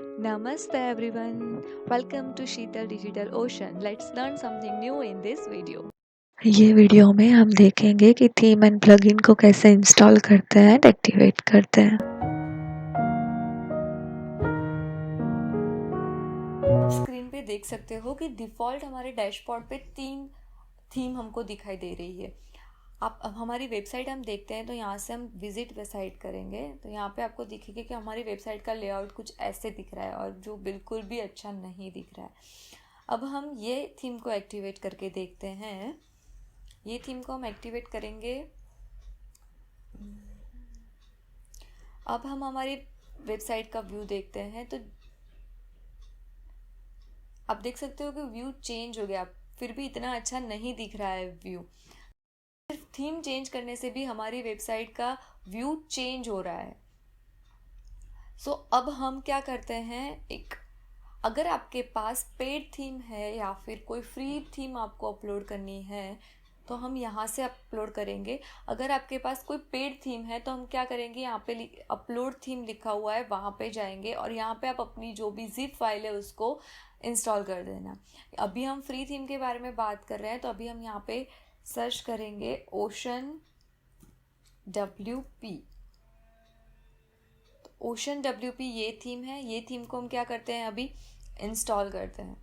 Namaste everyone. Welcome to Sheetal Digital Ocean. Let's learn something new in this video. ये video में हम देखेंगे कि थीम एंड प्लगइन को कैसे इंस्टॉल करते हैं एंड एक्टिवेट करते हैं। स्क्रीन पे देख सकते हो कि डिफ़ॉल्ट हमारे डैशबोर्ड पे 3 थीम हमको दिखाई दे रही है। आप अब हमारी वेबसाइट हम देखते हैं तो यहाँ से हम विजिट वेबसाइट करेंगे तो यहाँ पे आपको दिखेगा कि हमारी वेबसाइट का लेआउट कुछ ऐसे दिख रहा है और जो बिल्कुल भी अच्छा नहीं दिख रहा है। अब हम ये थीम को एक्टिवेट करके देखते हैं। ये थीम को हम एक्टिवेट करेंगे। अब हम हमारी वेबसाइट का व्यू देखते हैं तो आप देख सकते हो कि व्यू चेंज हो गया, फिर भी इतना अच्छा नहीं दिख रहा है व्यू। सिर्फ थीम चेंज करने से भी हमारी वेबसाइट का व्यू चेंज हो रहा है। अब हम क्या करते हैं, अगर आपके पास पेड थीम है या फिर कोई फ्री थीम आपको अपलोड करनी है तो हम यहाँ से अपलोड करेंगे। अगर आपके पास कोई पेड थीम है तो हम क्या करेंगे, यहाँ पे अपलोड थीम लिखा हुआ है, वहाँ पे जाएंगे और यहाँ पे आप अपनी जो भी जिप फाइल है उसको इंस्टॉल कर देना। अभी हम फ्री थीम के बारे में बात कर रहे हैं तो अभी हम यहाँ पे सर्च करेंगे ओशन WP। ओशन WP ये थीम है। ये थीम को हम क्या करते हैं, अभी इंस्टॉल करते हैं।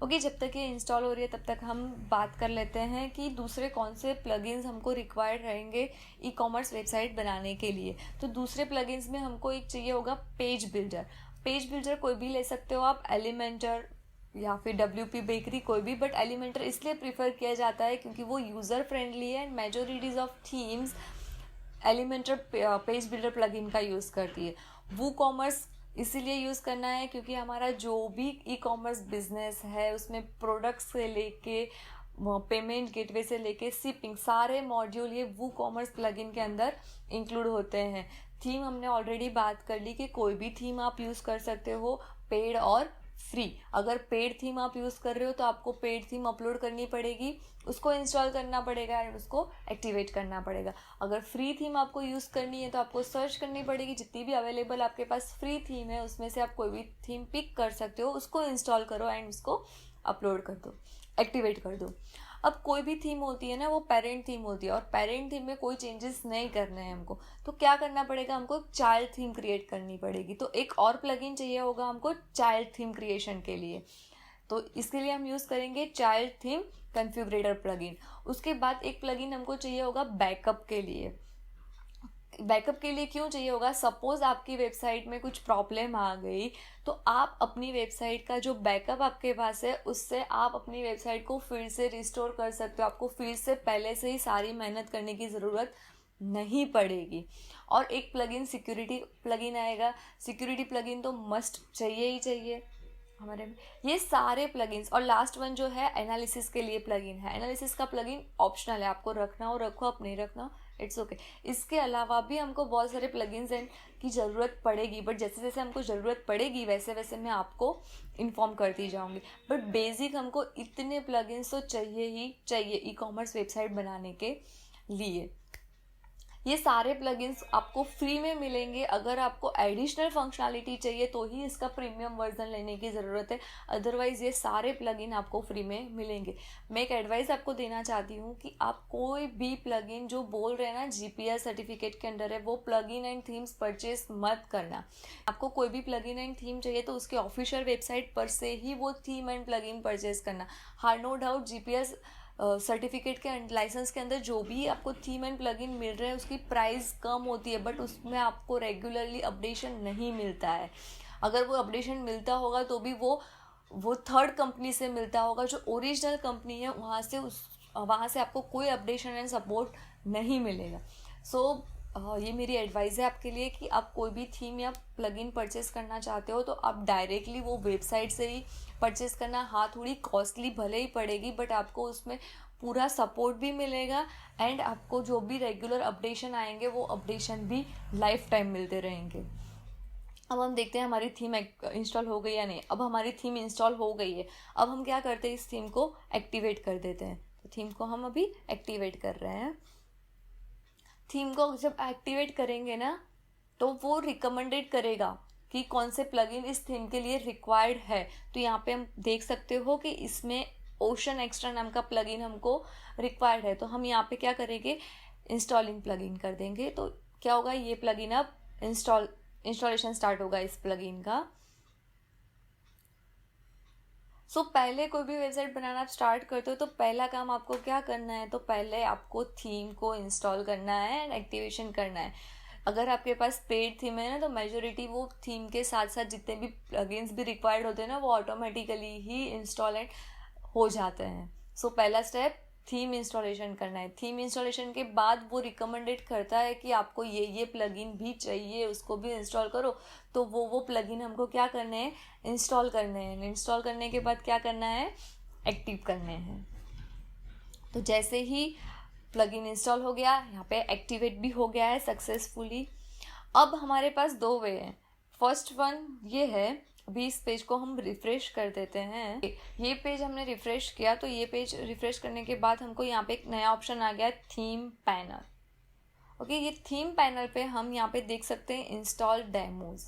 ओके, जब तक ये इंस्टॉल हो रही है तब तक हम बात कर लेते हैं कि दूसरे कौन से प्लगइन्स हमको रिक्वायर्ड रहेंगे ई कॉमर्स वेबसाइट बनाने के लिए। तो दूसरे प्लगइन्स में हमको एक चाहिए होगा पेज बिल्डर। पेज बिल्डर कोई भी ले सकते हो आप, एलिमेंटर या फिर WP बेकरी, कोई भी, बट एलिमेंटर इसलिए प्रीफर किया जाता है क्योंकि वो यूज़र फ्रेंडली है and majorities of themes Elementor page builder plugin का यूज़ करती है। वो कॉमर्स इसीलिए यूज़ करना है क्योंकि हमारा जो भी ई कॉमर्स बिजनेस है उसमें प्रोडक्ट्स से लेके पेमेंट गेटवे से लेके शिपिंग सारे मॉड्यूल ये वो कॉमर्स प्लगइन के अंदर इंक्लूड होते हैं। थीम हमने ऑलरेडी बात कर ली कि कोई भी थीम आप यूज़ कर सकते हो, पेड और फ्री। अगर पेड थीम आप यूज़ कर रहे हो तो आपको पेड थीम अपलोड करनी पड़ेगी, उसको इंस्टॉल करना पड़ेगा एंड उसको एक्टिवेट करना पड़ेगा। अगर फ्री थीम आपको यूज़ करनी है तो आपको सर्च करनी पड़ेगी, जितनी भी अवेलेबल आपके पास फ्री थीम है उसमें से आप कोई भी थीम पिक कर सकते हो, उसको इंस्टॉल करो एंड उसको अपलोड कर दो, एक्टिवेट कर दो। अब कोई भी थीम होती है ना, वो पेरेंट थीम होती है और पेरेंट थीम में कोई चेंजेस नहीं करने हैं हमको, तो क्या करना पड़ेगा, हमको चाइल्ड थीम क्रिएट करनी पड़ेगी। तो एक और प्लगइन चाहिए होगा हमको चाइल्ड थीम क्रिएशन के लिए। तो इसके लिए हम यूज़ करेंगे चाइल्ड थीम कॉन्फ़िगरेटर प्लगइन। उसके बाद एक प्लगइन हमको चाहिए होगा बैकअप के लिए। बैकअप के लिए क्यों चाहिए होगा, सपोज आपकी वेबसाइट में कुछ प्रॉब्लम आ गई तो आप अपनी वेबसाइट का जो बैकअप आपके पास है उससे आप अपनी वेबसाइट को फिर से रिस्टोर कर सकते हो। आपको फिर से पहले से ही सारी मेहनत करने की ज़रूरत नहीं पड़ेगी। और एक प्लगइन सिक्योरिटी प्लगइन आएगा। सिक्योरिटी प्लगइन तो मस्ट चाहिए ही चाहिए हमारे में। ये सारे प्लगइन्स, और लास्ट वन जो है एनालिसिस के लिए प्लगइन है। एनालिसिस का प्लगइन ऑप्शनल है, आपको रखना हो रखो, आप नहीं रखना हो इट्स ओके। इसके अलावा भी हमको बहुत सारे प्लगइन्स की ज़रूरत पड़ेगी, बट जैसे जैसे हमको ज़रूरत पड़ेगी वैसे वैसे मैं आपको इन्फॉर्म करती जाऊंगी। बट बेसिक हमको इतने प्लगइन्स तो चाहिए ही चाहिए ई कॉमर्स वेबसाइट बनाने के लिए। ये सारे प्लगइन्स आपको फ्री में मिलेंगे। अगर आपको एडिशनल फंक्शनैलिटी चाहिए तो ही इसका प्रीमियम वर्जन लेने की ज़रूरत है, अदरवाइज़ ये सारे प्लगइन आपको फ्री में मिलेंगे। मैं एक एडवाइस आपको देना चाहती हूँ कि आप कोई भी प्लगइन जो बोल रहे हैं ना GPL सर्टिफिकेट के अंडर है, वो प्लगइन एंड थीम्स परचेज मत करना। आपको कोई भी प्लगइन एंड थीम चाहिए तो उसके ऑफिशियल वेबसाइट पर से ही वो थीम एंड प्लगइन परचेज करना। हाँ, नो डाउट GPL सर्टिफिकेट के लाइसेंस के अंदर जो भी आपको थीम एंड प्लगइन मिल रहे हैं उसकी प्राइस कम होती है, बट उसमें आपको रेगुलरली अपडेशन नहीं मिलता है। अगर वो अपडेशन मिलता होगा तो भी वो थर्ड कंपनी से मिलता होगा। जो ओरिजिनल कंपनी है वहाँ से आपको कोई अपडेशन एंड सपोर्ट नहीं मिलेगा। ये मेरी एडवाइस है आपके लिए कि आप कोई भी थीम या प्लगइन परचेस करना चाहते हो तो आप डायरेक्टली वो वेबसाइट से ही परचेस करना। हाँ, थोड़ी कॉस्टली भले ही पड़ेगी बट आपको उसमें पूरा सपोर्ट भी मिलेगा एंड आपको जो भी रेगुलर अपडेशन आएंगे वो अपडेशन भी लाइफ टाइम मिलते रहेंगे। अब हम देखते हैं हमारी थीम इंस्टॉल हो गई या नहीं। अब हमारी थीम इंस्टॉल हो गई है। अब हम क्या करते हैं, इस थीम को एक्टिवेट कर देते हैं। तो थीम को हम अभी एक्टिवेट कर रहे हैं। थीम को जब एक्टिवेट करेंगे ना तो वो रिकमेंडेड करेगा कि कौन से प्लगइन इस थीम के लिए रिक्वायर्ड है। तो यहाँ पे हम देख सकते हो कि इसमें ओशन एक्स्ट्रा नाम का प्लगइन हमको रिक्वायर्ड है। तो हम यहाँ पे क्या करेंगे, इंस्टॉलिंग प्लगइन कर देंगे। तो क्या होगा, ये प्लगइन अब इंस्टॉलेशन स्टार्ट होगा इस प्लगइन का। पहले कोई भी वेबसाइट बनाना आप स्टार्ट करते हो तो पहला काम आपको क्या करना है, तो पहले आपको थीम को इंस्टॉल करना है एंड एक्टिवेशन करना है। अगर आपके पास पेड थीम है ना, तो मेजोरिटी वो थीम के साथ साथ जितने भी प्लगइन्स भी रिक्वायर्ड होते हैं ना, वो ऑटोमेटिकली ही इंस्टॉल एंड हो जाते हैं। पहला स्टेप थीम इंस्टॉलेशन करना है। थीम इंस्टॉलेशन के बाद वो रिकमेंडेड करता है कि आपको ये प्लगइन भी चाहिए, उसको भी इंस्टॉल करो। तो वो प्लगइन हमको क्या करने हैं, इंस्टॉल करने हैं। इंस्टॉल करने के बाद क्या करना है, एक्टिव करने हैं। तो जैसे ही प्लगइन इंस्टॉल हो गया, यहाँ पे एक्टिवेट भी हो गया है सक्सेसफुली। अब हमारे पास दो वे हैं। फर्स्ट वन ये है, अभी इस पेज को हम रिफ्रेश कर देते हैं। ये पेज हमने रिफ्रेश किया, तो ये पेज रिफ्रेश करने के बाद हमको यहाँ पे एक नया ऑप्शन आ गया, थीम पैनल। ओके, ये थीम पैनल पे हम यहाँ पे देख सकते हैं इंस्टॉल डेमोज।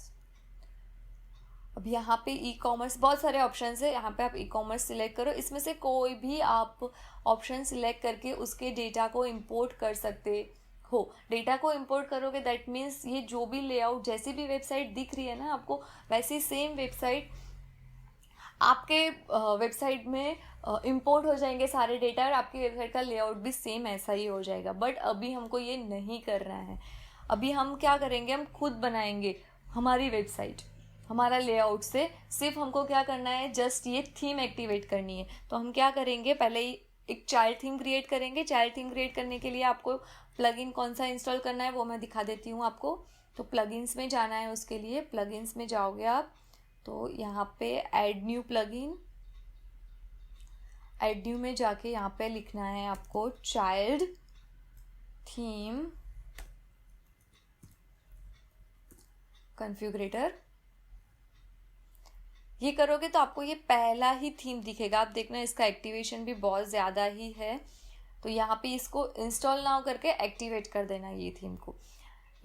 अब यहाँ पे ई कॉमर्स, बहुत सारे ऑप्शन है, यहाँ पे आप ई कॉमर्स सिलेक्ट करो। इसमें से कोई भी आप ऑप्शन सिलेक्ट करके उसके डेटा को इंपोर्ट कर सकते हो। डेटा को इंपोर्ट करोगे दैट मीन्स ये जो भी लेआउट, जैसी भी वेबसाइट दिख रही है ना आपको, वैसी सेम वेबसाइट आपके वेबसाइट में इंपोर्ट हो जाएंगे सारे डेटा, और आपकी वेबसाइट का लेआउट भी सेम ऐसा ही हो जाएगा। बट अभी हमको ये नहीं करना है। अभी हम क्या करेंगे, हम खुद बनाएंगे हमारी वेबसाइट, हमारा लेआउट से। सिर्फ हमको क्या करना है, जस्ट ये थीम एक्टिवेट करनी है। तो हम क्या करेंगे, पहले ही एक चाइल्ड थीम क्रिएट करेंगे। चाइल्ड थीम क्रिएट करने के लिए आपको प्लगइन कौन सा इंस्टॉल करना है वो मैं दिखा देती हूँ आपको। तो प्लगइन्स में जाना है, उसके लिए प्लगइन्स में जाओगे आप, तो यहाँ पे add new plugin, add new में जाके यहाँ पे लिखना है आपको चाइल्ड थीम कॉन्फ़िगरेटर। ये करोगे तो आपको ये पहला ही थीम दिखेगा। आप देखना इसका एक्टिवेशन भी बहुत ज़्यादा ही है। तो यहाँ पे इसको इंस्टॉल नाउ करके एक्टिवेट कर देना ये थीम को।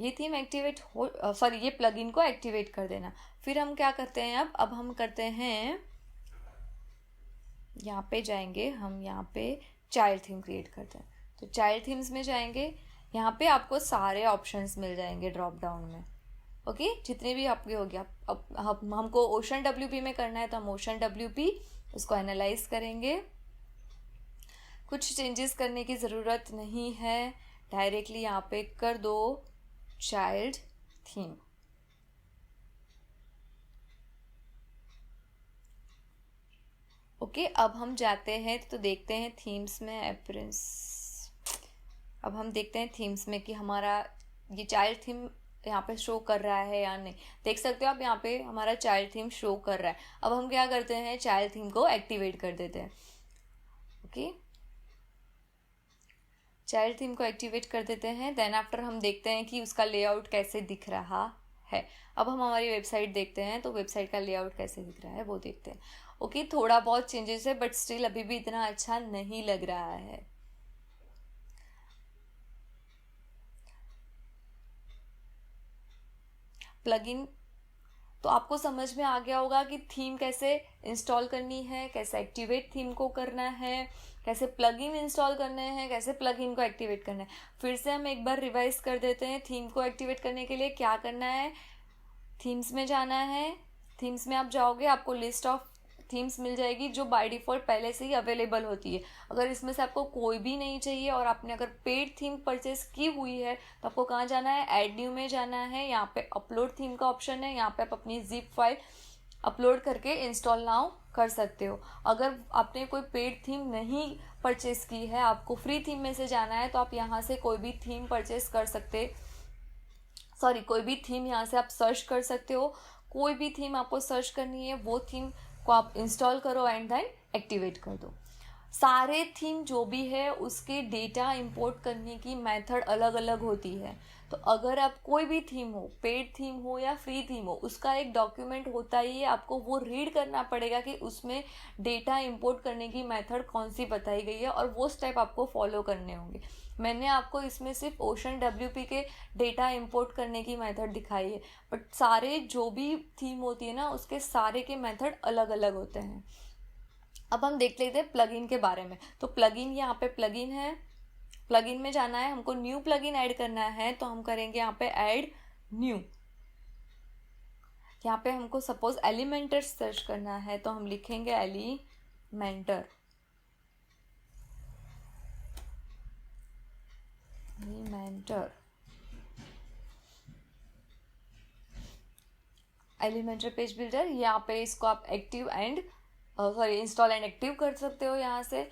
ये थीम एक्टिवेट हो, सॉरी ये प्लगइन को एक्टिवेट कर देना। फिर हम क्या करते हैं, अब हम करते हैं, यहाँ पे जाएंगे हम, यहाँ पे चाइल्ड थीम क्रिएट करते हैं। तो चाइल्ड थीम्स में जाएंगे, यहाँ पे आपको सारे ऑप्शंस मिल जाएंगे ड्रॉप डाउन में। ओके, जितने भी आपके हो गया। अब हमको ओशन WP में करना है, तो हम ओशन WP उसको एनालाइज करेंगे। कुछ चेंजेस करने की ज़रूरत नहीं है, डायरेक्टली यहाँ पे कर दो चाइल्ड थीम। ओके, अब हम जाते हैं तो देखते हैं थीम्स में अपीयरेंस। अब हम देखते हैं थीम्स में कि हमारा ये चाइल्ड थीम यहाँ पे शो कर रहा है या नहीं। देख सकते हो आप, यहाँ पे हमारा चाइल्ड थीम शो कर रहा है। अब हम क्या करते हैं, चाइल्ड थीम को एक्टिवेट कर देते हैं। ओके, चाइल्ड थीम को एक्टिवेट कर देते हैं। देन आफ्टर हम देखते हैं कि उसका लेआउट कैसे दिख रहा है। अब हम हमारी वेबसाइट देखते हैं, तो वेबसाइट का लेआउट कैसे दिख रहा है वो देखते हैं। ओके, थोड़ा बहुत चेंजेस है, बट स्टिल अभी भी इतना अच्छा नहीं लग रहा है। प्लगइन तो आपको समझ में आ गया होगा कि थीम कैसे इंस्टॉल करनी है, कैसे एक्टिवेट थीम को करना है, कैसे प्लगइन इंस्टॉल करने हैं, कैसे प्लगइन को एक्टिवेट करना है। फिर से हम एक बार रिवाइज कर देते हैं। थीम को एक्टिवेट करने के लिए क्या करना है, थीम्स में जाना है। थीम्स में आप जाओगे, आपको लिस्ट ऑफ थीम्स मिल जाएगी जो बाय डिफ़ॉल्ट पहले से ही अवेलेबल होती है। अगर इसमें से आपको कोई भी नहीं चाहिए और आपने अगर पेड थीम परचेस की हुई है, तो आपको कहाँ जाना है, ऐड न्यू में जाना है। यहाँ पे अपलोड थीम का ऑप्शन है, यहाँ पे आप अपनी जिप फाइल अपलोड करके इंस्टॉल नाउ कर सकते हो। अगर आपने कोई पेड थीम नहीं परचेस की है, आपको फ्री थीम में से जाना है, तो आप यहाँ से कोई भी थीम परचेस कर सकते, सॉरी कोई भी थीम यहाँ से आप सर्च कर सकते हो। कोई भी थीम आपको सर्च करनी है, वो थीम को आप इंस्टॉल करो एंड देन एक्टिवेट कर दो। सारे थीम जो भी है उसके डेटा इंपोर्ट करने की मेथड अलग अलग होती है। तो अगर आप कोई भी थीम हो, पेड थीम हो या फ्री थीम हो, उसका एक डॉक्यूमेंट होता ही है, आपको वो रीड करना पड़ेगा कि उसमें डेटा इंपोर्ट करने की मेथड कौन सी बताई गई है और वो स्टेप आपको फॉलो करने होंगे। मैंने आपको इसमें सिर्फ ओशन डब्ल्यूपी के डेटा इंपोर्ट करने की मेथड दिखाई है, बट सारे जो भी थीम होती है ना उसके सारे के मेथड अलग अलग होते हैं। अब हम देख लेते हैं प्लगइन के बारे में। तो प्लगइन, यहाँ पे प्लगइन है, प्लगइन में जाना है, हमको न्यू प्लगइन ऐड करना है, तो हम करेंगे यहाँ पे ऐड न्यू। यहाँ पे हमको सपोज एलिमेंटर सर्च करना है, तो हम लिखेंगे Elementor, Elementor, Elementor page builder. यहाँ पे इसको आप active and sorry install and active कर सकते हो यहाँ से।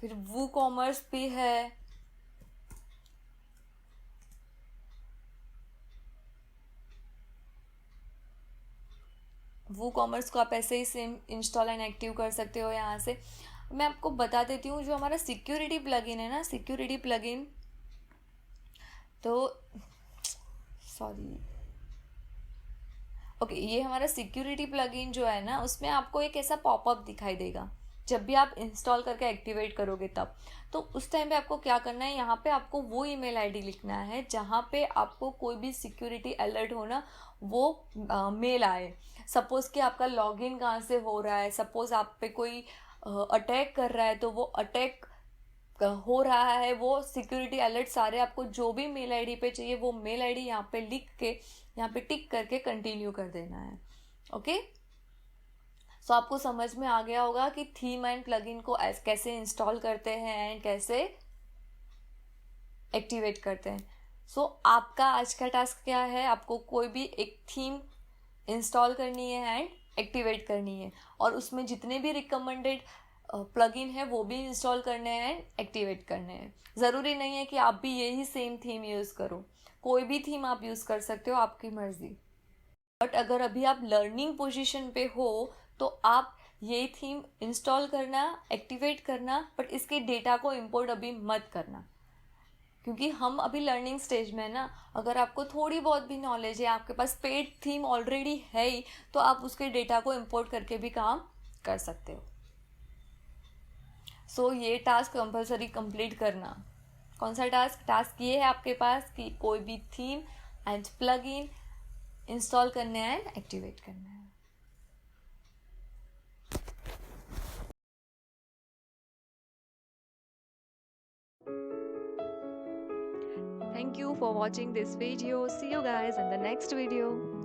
फिर वू कॉमर्स भी है, वो कॉमर्स को आप ऐसे ही सेम इंस्टॉल एंड एक्टिव कर सकते हो यहाँ से। मैं आपको बता देती हूँ, जो हमारा सिक्योरिटी प्लगइन है ना, सिक्योरिटी प्लगइन, तो सॉरी ओके, ये हमारा सिक्योरिटी प्लगइन जो है ना, उसमें आपको एक ऐसा पॉपअप दिखाई देगा जब भी आप इंस्टॉल करके एक्टिवेट करोगे तब। तो उस टाइम पे आपको क्या करना है, यहाँ पे आपको वो ईमेल आईडी लिखना है जहाँ पे आपको कोई भी सिक्योरिटी अलर्ट हो ना, वो मेल आए। सपोज़ कि आपका लॉगिन कहाँ से हो रहा है, सपोज़ आप पे कोई अटैक कर रहा है, तो वो अटैक हो रहा है, वो सिक्योरिटी अलर्ट सारे आपको जो भी मेल आईडी पे चाहिए वो मेल आईडी यहाँ पे लिख के, यहाँ पे टिक करके कंटिन्यू कर देना है। ओके, सो आपको समझ में आ गया होगा कि थीम एंड प्लगइन को कैसे इंस्टॉल करते हैं एंड कैसे एक्टिवेट करते हैं। सो आपका आज का टास्क क्या है, आपको कोई भी एक थीम इंस्टॉल करनी है एंड एक्टिवेट करनी है, और उसमें जितने भी रिकमेंडेड प्लगइन है वो भी इंस्टॉल करने हैं एंड एक्टिवेट करने हैं। ज़रूरी नहीं है कि आप भी यही सेम थीम यूज़ करो, कोई भी थीम आप यूज़ कर सकते हो, आपकी मर्ज़ी। बट अगर अभी आप लर्निंग पोजीशन पे हो तो आप ये थीम इंस्टॉल करना, एक्टिवेट करना, बट इसके डेटा को इंपोर्ट अभी मत करना, क्योंकि हम अभी लर्निंग स्टेज में है ना। अगर आपको थोड़ी बहुत भी नॉलेज है, आपके पास पेड थीम ऑलरेडी है ही, तो आप उसके डेटा को इंपोर्ट करके भी काम कर सकते हो। सो ये टास्क कंपलसरी कंप्लीट करना। कौन सा टास्क? टास्क ये है आपके पास कि कोई भी थीम एंड प्लगइन इंस्टॉल करने हैं, एक्टिवेट करना है। Thank you for watching this video. See you guys in the next video.